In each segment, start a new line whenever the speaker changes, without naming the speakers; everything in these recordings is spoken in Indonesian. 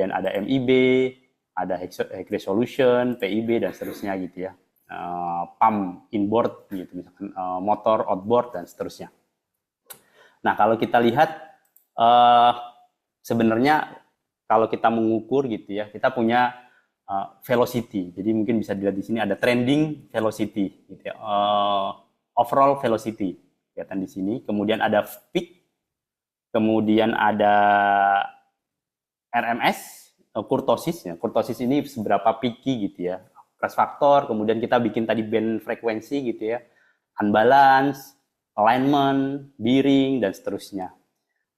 Dan ada MIB, ada hack resolution, PIB, dan seterusnya gitu ya. Pump inboard gitu, misalkan motor outboard dan seterusnya. Nah, kalau kita lihat sebenarnya kalau kita mengukur gitu ya, kita punya velocity. Jadi mungkin bisa dilihat di sini ada trending velocity gitu ya. Overall velocity kelihatan di sini. Kemudian ada peak, kemudian ada RMS, kurtosis ya. Kurtosis ini seberapa peaky gitu ya. Crash factor, kemudian kita bikin tadi band frekuensi gitu ya. Unbalance, alignment, bearing, dan seterusnya.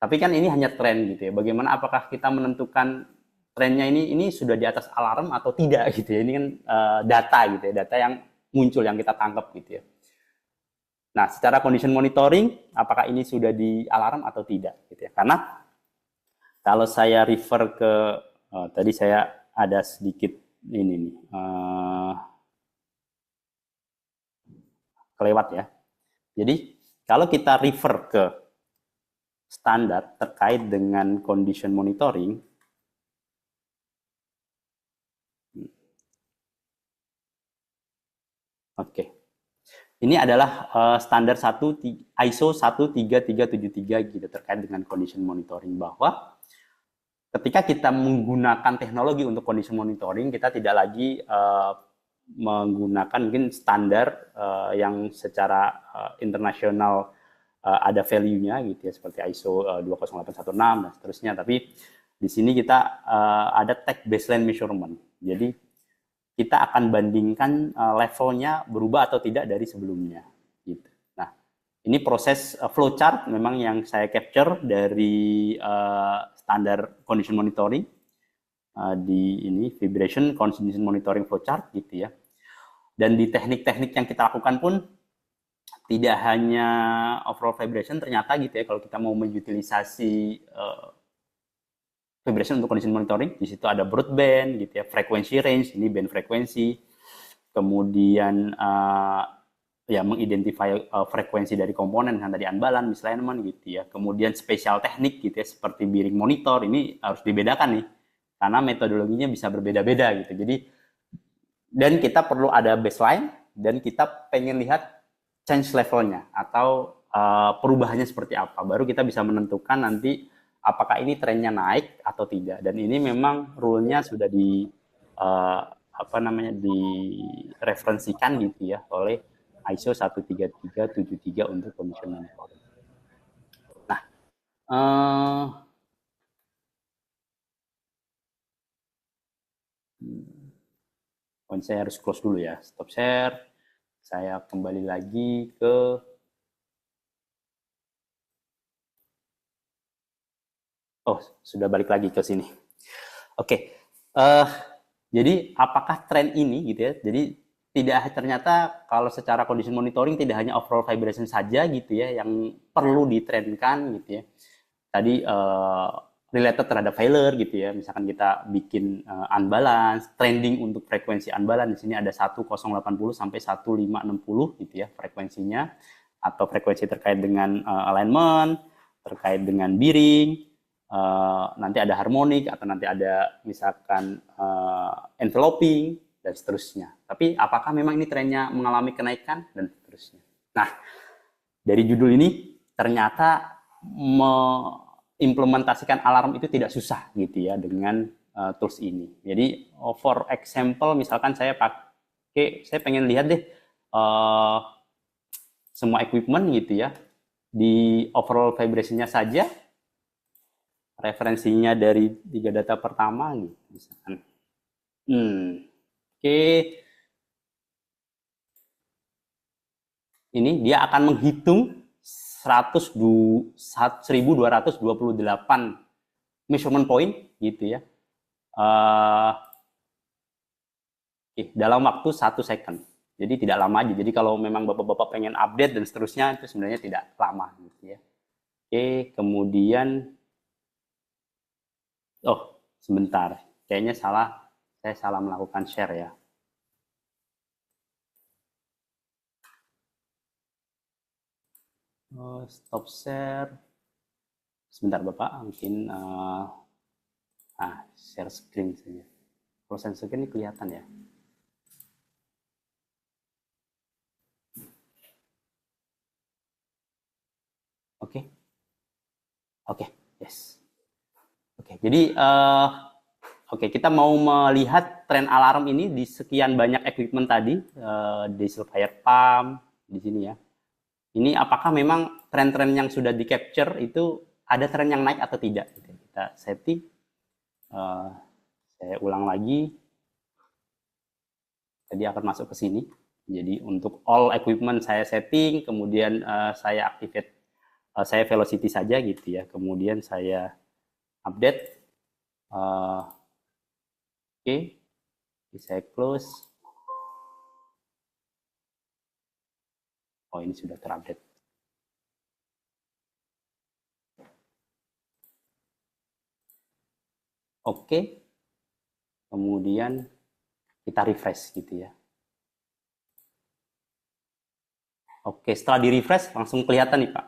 Tapi kan ini hanya tren gitu ya. Bagaimana apakah kita menentukan trennya ini sudah di atas alarm atau tidak gitu ya. Ini kan data gitu ya, data yang muncul yang kita tangkap gitu ya. Nah, secara condition monitoring apakah ini sudah di alarm atau tidak gitu ya. Karena kalau saya refer ke tadi saya ada sedikit ini nih kelewat ya. Jadi kalau kita refer ke standar terkait dengan condition monitoring, oke. Ini adalah standar ISO 13373 gitu terkait dengan condition monitoring, bahwa ketika kita menggunakan teknologi untuk condition monitoring, kita tidak lagi menggunakan mungkin standar yang secara internasional ada value-nya gitu ya, seperti ISO 20816 dan seterusnya. Tapi di sini kita ada tag baseline measurement. Jadi kita akan bandingkan levelnya berubah atau tidak dari sebelumnya. Gitu. Nah, ini proses flowchart memang yang saya capture dari standar condition monitoring di ini vibration condition monitoring flowchart gitu ya. Dan di teknik-teknik yang kita lakukan pun tidak hanya overall vibration, ternyata gitu ya, kalau kita mau mengutilisasi vibration untuk condition monitoring, di situ ada broadband gitu ya, frequency range, ini band frekuensi, kemudian ya mengidentify frekuensi dari komponen kan tadi unbalance, misalignment gitu ya, kemudian spesial teknik gitu ya seperti bearing monitor, ini harus dibedakan nih karena metodologinya bisa berbeda-beda gitu. Jadi dan kita perlu ada baseline dan kita pengen lihat change levelnya atau perubahannya seperti apa, baru kita bisa menentukan nanti apakah ini trennya naik atau tidak. Dan ini memang rule-nya sudah di direferensikan gitu ya oleh ISO 13373 untuk condition monitoring. Nah, saya harus close dulu ya, stop share. Saya kembali lagi ke sudah balik lagi ke sini. Oke. Jadi apakah tren ini gitu ya, jadi tidak ternyata kalau secara condition monitoring tidak hanya overall vibration saja gitu ya yang perlu ditrenkan gitu ya. Tadi related terhadap failure gitu ya, misalkan kita bikin unbalance, trending untuk frekuensi unbalance di sini ada 1080 sampai 1560 gitu ya frekuensinya, atau frekuensi terkait dengan alignment, terkait dengan bearing, nanti ada harmonik atau nanti ada misalkan enveloping dan seterusnya. Tapi apakah memang ini trennya mengalami kenaikan dan seterusnya. Nah, dari judul ini ternyata mengimplementasikan alarm itu tidak susah gitu ya dengan tools ini. Jadi for example misalkan saya pengen lihat deh semua equipment gitu ya di overall vibration-nya saja, referensinya dari 3 data pertama nih misalkan. Oke. Ini dia akan menghitung 1228 measurement point gitu ya. Dalam waktu 1 second. Jadi tidak lama aja. Jadi kalau memang Bapak-bapak pengen update dan seterusnya itu sebenarnya tidak lama gitu ya. Oke, kemudian sebentar. Kayaknya saya salah melakukan share ya. Stop share. Sebentar Bapak, mungkin Share screen saja. Kalau share screen ini kelihatan ya. Oke. Oke, yes. Oke, jadi kita mau melihat tren alarm ini di sekian banyak equipment tadi, diesel fire pump di sini ya. Ini apakah memang tren-tren yang sudah di capture itu ada tren yang naik atau tidak? Kita setting. Saya ulang lagi. Jadi akan masuk ke sini. Jadi untuk all equipment saya setting, kemudian saya activate, saya velocity saja gitu ya. Kemudian saya update. Oke. Saya close. Oh, ini sudah terupdate. Oke. Kemudian kita refresh gitu ya. Oke, setelah di refresh langsung kelihatan nih Pak.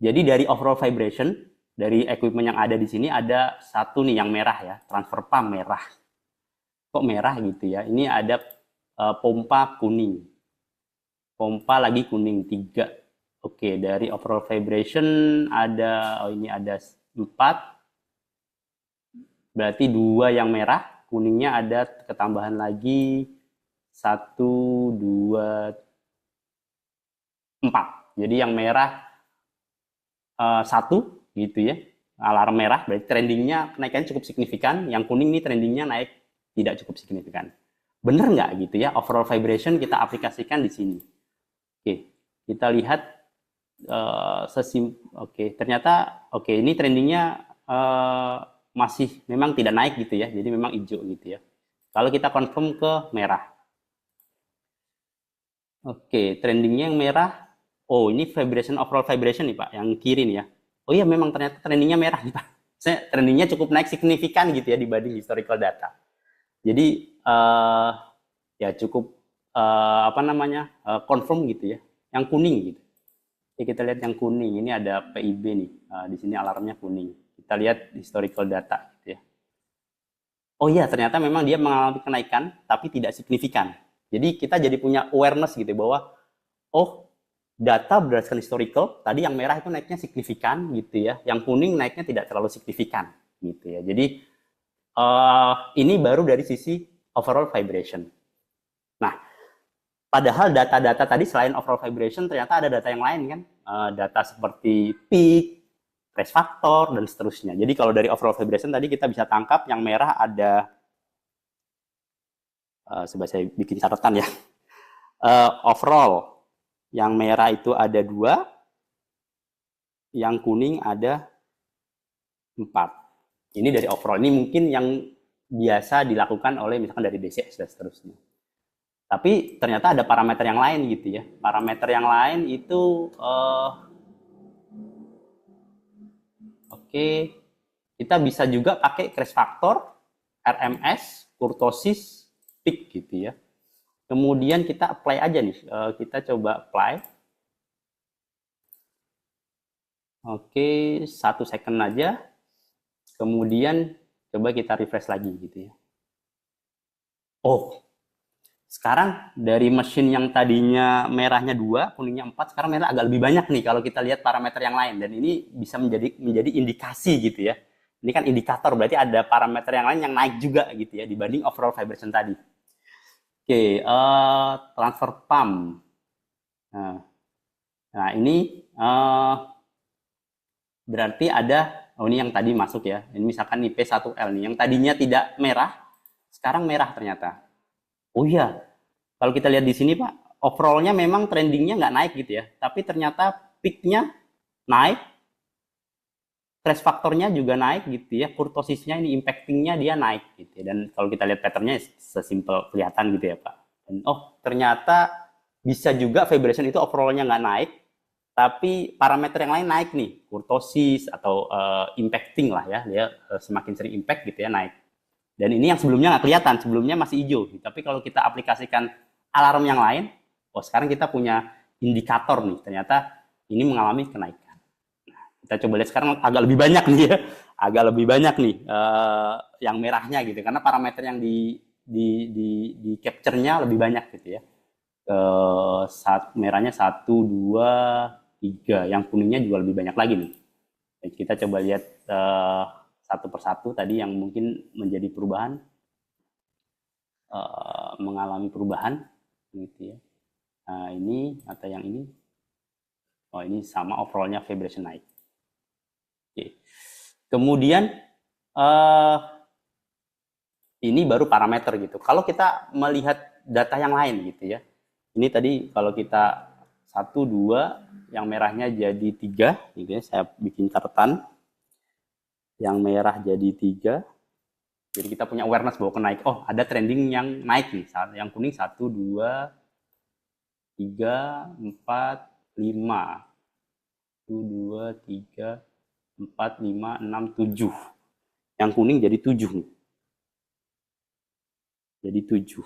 Jadi dari overall vibration dari equipment yang ada di sini ada satu nih yang merah ya, transfer pump merah. Kok merah gitu ya? Ini ada pompa kuning. Pompa lagi kuning 3. Oke, dari overall vibration ada ini ada 4. Berarti 2 yang merah, kuningnya ada ketambahan lagi 1 2 4. Jadi yang merah 1 gitu ya. Alarm merah berarti trendingnya kenaikannya cukup signifikan, yang kuning ini trendingnya naik tidak cukup signifikan. Bener nggak gitu ya? Overall vibration kita aplikasikan di sini. Oke, kita lihat ternyata ini trendingnya masih memang tidak naik gitu ya, jadi memang hijau gitu ya. Kalau kita confirm ke merah, trendingnya yang merah. Oh, ini vibration, overall vibration nih Pak, yang kiri nih ya. Oh iya, memang ternyata trendingnya merah nih Pak. Trendingnya cukup naik signifikan gitu ya dibanding historical data. Jadi ya cukup confirm gitu ya. Yang kuning gitu. Jadi kita lihat yang kuning, ini ada PIB nih. Di sini alarmnya kuning. Kita lihat historical data gitu ya. Oh iya, ternyata memang dia mengalami kenaikan tapi tidak signifikan. Jadi kita jadi punya awareness gitu bahwa data berdasarkan historical, tadi yang merah itu naiknya signifikan gitu ya, yang kuning naiknya tidak terlalu signifikan gitu ya. Jadi ini baru dari sisi overall vibration. Nah, padahal data-data tadi selain overall vibration ternyata ada data yang lain kan, data seperti peak, trace factor dan seterusnya. Jadi kalau dari overall vibration tadi kita bisa tangkap yang merah ada, coba saya bikin catatan ya, overall yang merah itu ada 2, yang kuning ada 4. Ini dari overall. Ini mungkin yang biasa dilakukan oleh misalkan dari DCS dan seterusnya. Tapi ternyata ada parameter yang lain gitu ya. Parameter yang lain itu kita bisa juga pakai crash factor, RMS, kurtosis, peak gitu ya. Kemudian kita apply aja nih. Kita coba apply. 1 second aja. Kemudian coba kita refresh lagi gitu ya. Oh, sekarang dari mesin yang tadinya merahnya 2, kuningnya 4, sekarang merah agak lebih banyak nih kalau kita lihat parameter yang lain. Dan ini bisa menjadi indikasi gitu ya. Ini kan indikator, berarti ada parameter yang lain yang naik juga gitu ya dibanding overall vibration tadi. Transfer pump. Nah ini berarti ada, ini yang tadi masuk ya. Ini misalkan nih P1L nih, yang tadinya tidak merah, sekarang merah ternyata. Oh iya, kalau kita lihat di sini Pak, overallnya memang trendingnya nggak naik gitu ya, tapi ternyata peaknya naik, trace faktornya juga naik gitu ya, kurtosisnya ini impactingnya dia naik gitu ya. Dan kalau kita lihat patternnya sesimpel kelihatan gitu ya Pak. Dan ternyata bisa juga vibration itu overallnya nggak naik, tapi parameter yang lain naik nih, kurtosis atau impacting lah ya, dia semakin sering impact gitu ya naik. Dan ini yang sebelumnya nggak kelihatan, sebelumnya masih hijau. Tapi kalau kita aplikasikan alarm yang lain, sekarang kita punya indikator nih, ternyata ini mengalami kenaikan. Nah, kita coba lihat sekarang agak lebih banyak nih ya, agak lebih banyak nih yang merahnya gitu, karena parameter yang di capture-nya lebih banyak gitu ya. Merahnya 1, 2, 3, yang kuningnya juga lebih banyak lagi nih. Jadi kita coba lihat satu persatu tadi yang mungkin menjadi perubahan, mengalami perubahan gitu ya. Nah, ini atau yang ini, oh ini sama, overallnya vibration naik. Oke. Kemudian ini baru parameter gitu. Kalau kita melihat data yang lain gitu ya, ini tadi kalau kita 1, 2, yang merahnya jadi 3 gitu ya, saya bikin catatan, yang merah jadi 3, jadi kita punya awareness bahwa naik, oh ada trending yang naik nih, yang kuning 1, 2, 3, 4, 5, 1, 2, 3, 4, 5, 6, 7, yang kuning jadi 7 nih, jadi 7.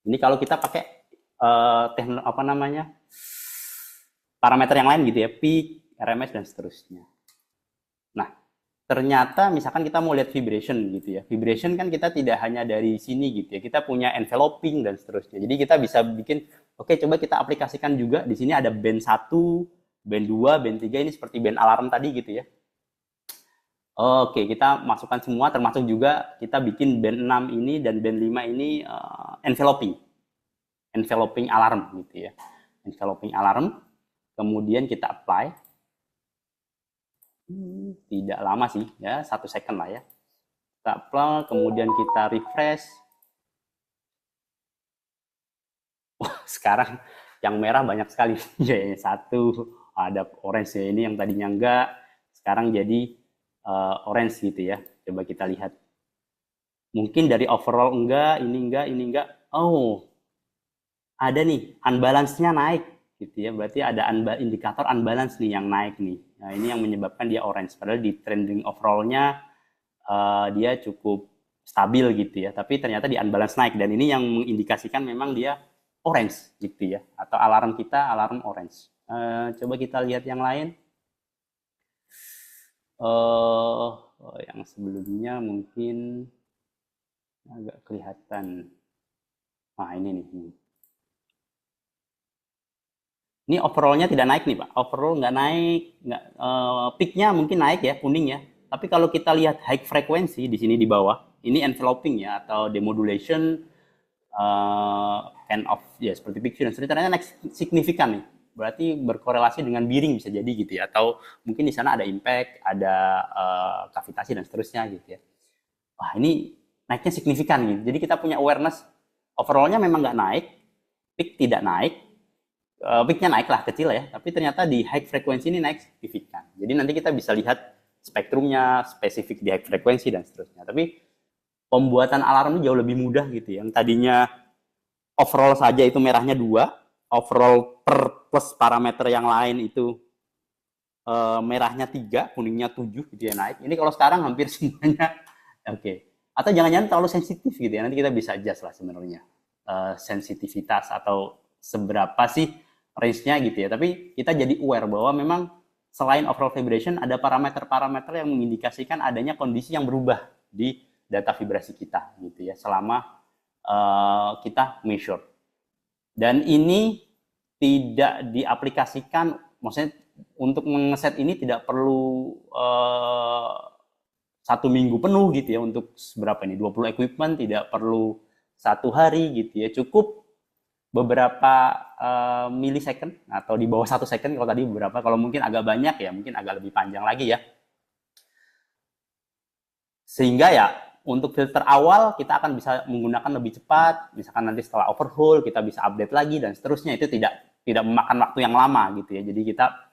Ini kalau kita pakai parameter yang lain gitu ya, peak, RMS dan seterusnya. Nah, ternyata misalkan kita mau lihat vibration gitu ya, vibration kan kita tidak hanya dari sini gitu ya, kita punya enveloping dan seterusnya. Jadi kita bisa bikin, oke, coba kita aplikasikan juga di sini ada band 1, band 2, band 3, ini seperti band alarm tadi gitu ya. Oke, kita masukkan semua, termasuk juga kita bikin band 6 ini dan band 5 ini enveloping alarm gitu ya. Enveloping alarm, kemudian kita apply. Tidak lama sih ya, 1 second lah ya. Kita apply, kemudian kita refresh. Wah, sekarang yang merah banyak sekali. Ya, 1, ada orange ya, ini yang tadinya enggak, sekarang jadi orange gitu ya. Coba kita lihat. Mungkin dari overall enggak, ini enggak, ini enggak. Oh, ada nih, unbalance-nya naik gitu ya. Berarti ada indikator unbalance nih yang naik nih. Nah, ini yang menyebabkan dia orange. Padahal di trending overall-nya dia cukup stabil gitu ya. Tapi ternyata di unbalance naik. Dan ini yang mengindikasikan memang dia orange gitu ya. Atau alarm kita alarm orange. Coba kita lihat yang lain. Yang sebelumnya mungkin agak kelihatan. Nah, ini nih. Ini overall-nya tidak naik nih Pak. Overall nggak naik, peak-nya mungkin naik ya, kuning ya. Tapi kalau kita lihat high frequency di sini di bawah, ini enveloping ya, atau demodulation, end of ya, seperti picture. Ternyata naik signifikan nih. Berarti berkorelasi dengan bearing bisa jadi gitu ya, atau mungkin di sana ada impact, ada kavitasi dan seterusnya gitu ya. Wah, ini naiknya signifikan gitu. Jadi kita punya awareness, overall-nya memang nggak naik, peak tidak naik, peak-nya naik lah, kecil ya, tapi ternyata di high frequency ini naik signifikan. Jadi nanti kita bisa lihat spektrumnya, spesifik di high frequency dan seterusnya. Tapi pembuatan alarm ini jauh lebih mudah gitu ya. Yang tadinya overall saja itu merahnya 2, overall per plus parameter yang lain itu merahnya 3, kuningnya 7 gitu ya naik. Ini kalau sekarang hampir semuanya oke. Atau jangan-jangan terlalu sensitif gitu ya. Nanti kita bisa adjust lah sebenarnya sensitivitas atau seberapa sih range-nya gitu ya. Tapi kita jadi aware bahwa memang selain overall vibration ada parameter-parameter yang mengindikasikan adanya kondisi yang berubah di data vibrasi kita gitu ya selama kita measure. Dan ini tidak diaplikasikan, maksudnya untuk mengeset ini tidak perlu 1 minggu penuh gitu ya, untuk berapa ini, 20 equipment, tidak perlu 1 hari gitu ya, cukup beberapa millisecond atau di bawah 1 second kalau tadi beberapa, kalau mungkin agak banyak ya, mungkin agak lebih panjang lagi ya. Sehingga ya untuk filter awal kita akan bisa menggunakan lebih cepat, misalkan nanti setelah overhaul kita bisa update lagi dan seterusnya, itu tidak memakan waktu yang lama gitu ya. Jadi kita